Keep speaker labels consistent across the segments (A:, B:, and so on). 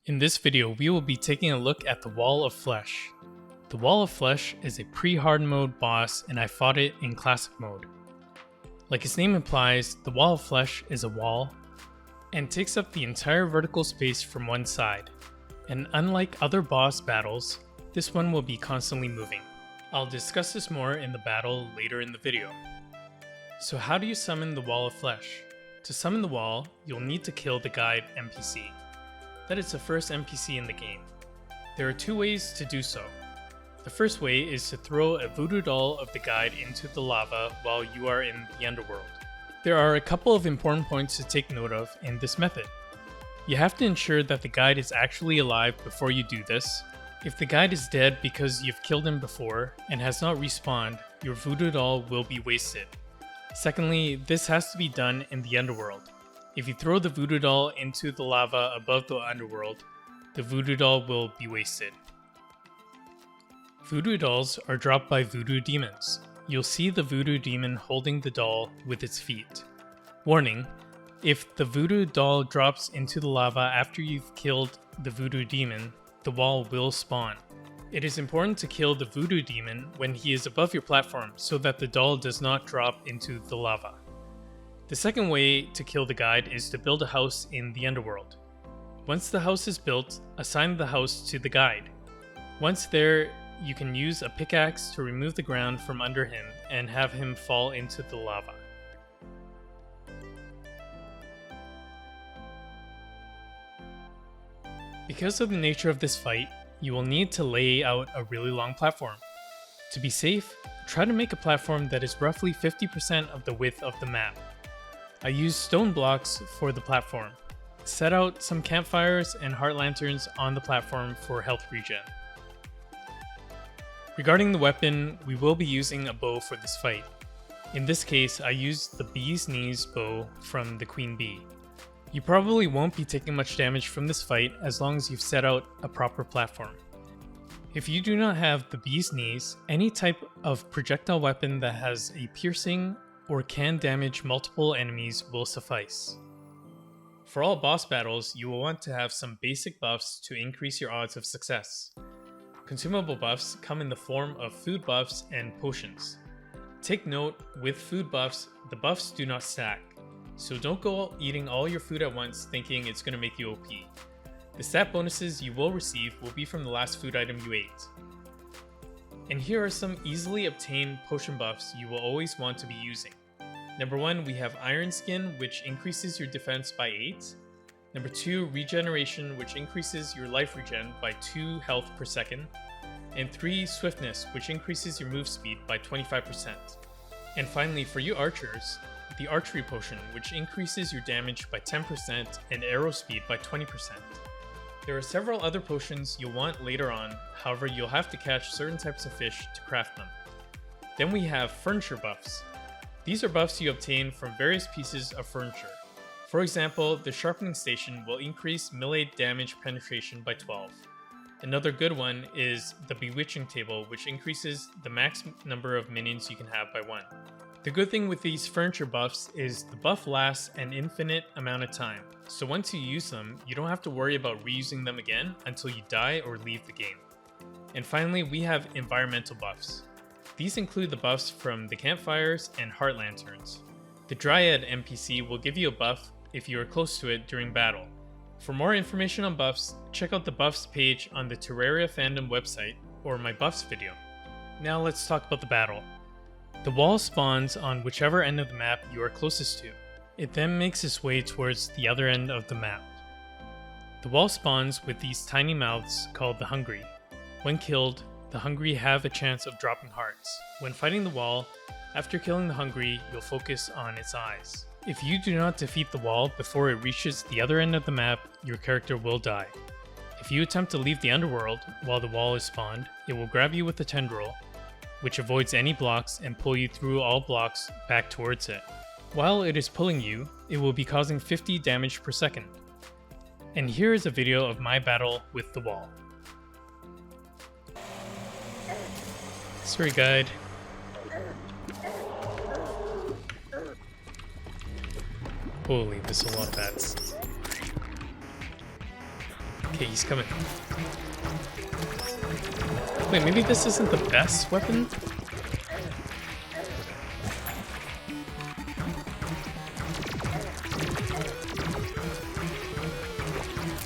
A: In this video, we will be taking a look at the Wall of Flesh. The Wall of Flesh is a pre-hard mode boss, and I fought it in classic mode. Like its name implies, the Wall of Flesh is a wall and takes up the entire vertical space from one side. And unlike other boss battles, this one will be constantly moving. I'll discuss this more in the battle later in the video. So how do you summon the Wall of Flesh? To summon the wall, you'll need to kill the guide NPC. That is the first NPC in the game. There are two ways to do so. The first way is to throw a voodoo doll of the guide into the lava while you are in the underworld. There are a couple of important points to take note of in this method. You have to ensure that the guide is actually alive before you do this. If the guide is dead because you've killed him before and has not respawned, your voodoo doll will be wasted. Secondly, this has to be done in the underworld. If you throw the voodoo doll into the lava above the underworld, the voodoo doll will be wasted. Voodoo dolls are dropped by voodoo demons. You'll see the voodoo demon holding the doll with its feet. Warning: if the voodoo doll drops into the lava after you've killed the voodoo demon, the wall will spawn. It is important to kill the voodoo demon when he is above your platform so that the doll does not drop into the lava. The second way to kill the guide is to build a house in the underworld. Once the house is built, assign the house to the guide. Once there, you can use a pickaxe to remove the ground from under him and have him fall into the lava. Because of the nature of this fight, you will need to lay out a really long platform. To be safe, try to make a platform that is roughly 50% of the width of the map. I use stone blocks for the platform. Set out some campfires and heart lanterns on the platform for health regen. Regarding the weapon, we will be using a bow for this fight. In this case, I used the Bee's Knees bow from the Queen Bee. You probably won't be taking much damage from this fight as long as you've set out a proper platform. If you do not have the Bee's Knees, any type of projectile weapon that has a piercing or can damage multiple enemies will suffice. For all boss battles, you will want to have some basic buffs to increase your odds of success. Consumable buffs come in the form of food buffs and potions. Take note, with food buffs, the buffs do not stack, so don't go eating all your food at once thinking it's going to make you OP. The stat bonuses you will receive will be from the last food item you ate. And here are some easily obtained potion buffs you will always want to be using. Number 1, we have Iron Skin, which increases your defense by 8. Number 2, Regeneration, which increases your life regen by 2 health per second. And 3, Swiftness, which increases your move speed by 25%. And finally, for you archers, the Archery Potion, which increases your damage by 10% and arrow speed by 20%. There are several other potions you'll want later on, however you'll have to catch certain types of fish to craft them. Then we have Furniture buffs. These are buffs you obtain from various pieces of furniture. For example, the Sharpening Station will increase melee damage penetration by 12. Another good one is the Bewitching Table, which increases the max number of minions you can have by 1. The good thing with these furniture buffs is the buff lasts an infinite amount of time, so once you use them, you don't have to worry about reusing them again until you die or leave the game. And finally, we have environmental buffs. These include the buffs from the campfires and heart lanterns. The Dryad NPC will give you a buff if you are close to it during battle. For more information on buffs, check out the buffs page on the Terraria fandom website or my buffs video. Now let's talk about the battle. The wall spawns on whichever end of the map you are closest to. It then makes its way towards the other end of the map. The wall spawns with these tiny mouths called the Hungry. When killed, the Hungry have a chance of dropping hearts. When fighting the wall, after killing the Hungry, you'll focus on its eyes. If you do not defeat the wall before it reaches the other end of the map, your character will die. If you attempt to leave the underworld while the wall is spawned, it will grab you with a tendril, which avoids any blocks and pull you through all blocks back towards it. While it is pulling you, it will be causing 50 damage per second. And here is a video of my battle with the wall. Sorry, guide. Holy, there's a lot of bats. Okay, he's coming. Wait, maybe this isn't the best weapon?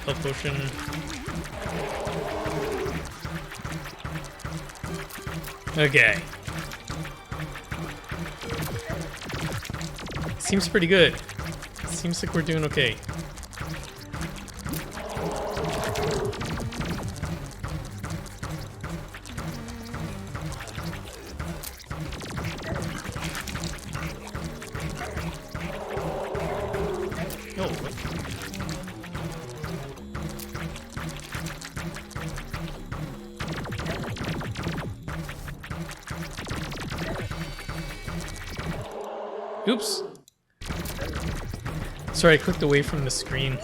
A: Health potion. Okay. Seems pretty good. Seems like we're doing okay. Oh, what? Oops. Sorry, I clicked away from the screen.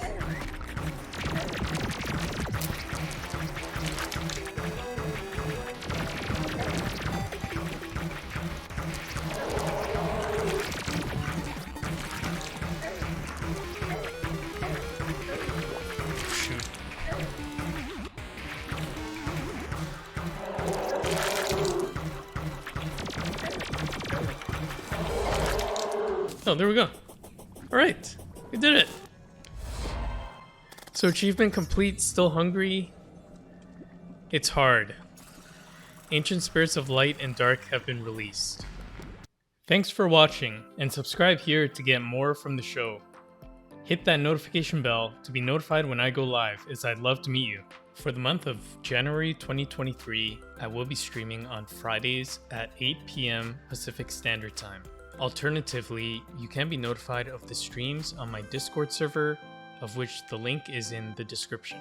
A: Shoot. Oh, there we go. All right. We did it! So achievement complete, still hungry? It's hard. Ancient spirits of light and dark have been released. Thanks for watching, and subscribe here to get more from the show. Hit that notification bell to be notified when I go live, as I'd love to meet you. For the month of January 2023, I will be streaming on Fridays at 8 p.m. Pacific Standard Time. Alternatively, you can be notified of the streams on my Discord server, of which the link is in the description.